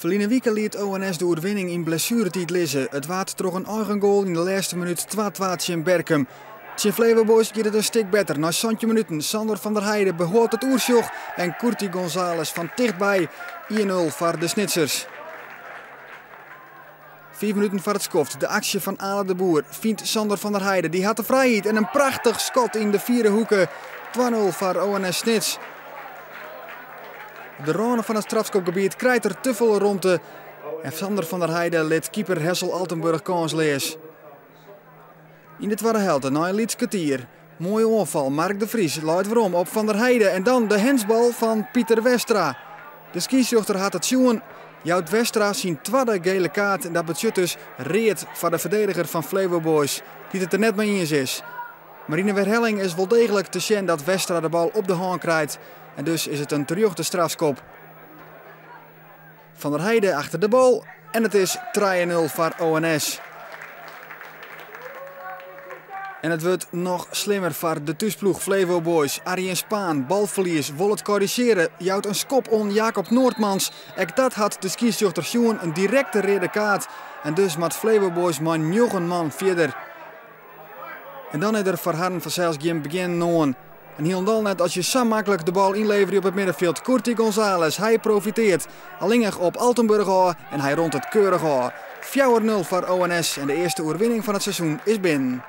Verleden week liet ONS de overwinning in blessuretijd liggen. Het waard trok een eigen goal in de laatste minuut 2-2 in Berkem. Tje Flevoboys gaat het een stuk beter. Na 20 minuten Sander van der Heijden behoort het oersjoch en Curti González van dichtbij 1-0 voor de Snitsers. 4 minuten voor het skoft. De actie van Ale de Boer vindt Sander van der Heijden. Die had de vrijheid en een prachtig schot in de vierde hoeken. 2-0 voor ONS Snits. De ronen van het strafschopgebied krijgt er te veel ruimte. En Sander van der Heijden liet keeper Hessel Altenburg kansloos. In de tweede helft, na een lieds kwartier. Mooie aanval, Mark de Vries luidt waarom op Van der Heijden. En dan de hensbal van Pieter Westra. De scheidsrechter had het zien. Jout Westra zijn tweede gele kaart. En dat betekent dus reed voor de verdediger van Flevoboys. Die het er net mee eens is. Maar in de herhaling is wel degelijk te zien dat Westra de bal op de hand krijgt. En dus is het een terugde strafschop. Van der Heijden achter de bal. En het is 3-0 voor ONS. En het wordt nog slimmer voor de thuisploeg Flevoboys. Arjen Spaan, balverlies, wil het corrigeren. Jouwt een skop on Jacob Noordmans. Ook dat had de scheidsrechter zien een directe rode kaart. En dus moet Flevoboys maar 9 man verder. En dan is er voor Harden van zelfs geen begin noen. En heel net als je zo makkelijk de bal inlevert op het middenveld. Curti González, hij profiteert. Alleen op Altenburg aan en hij rondt het keurig aan. 4-0 voor ONS en de eerste overwinning van het seizoen is binnen.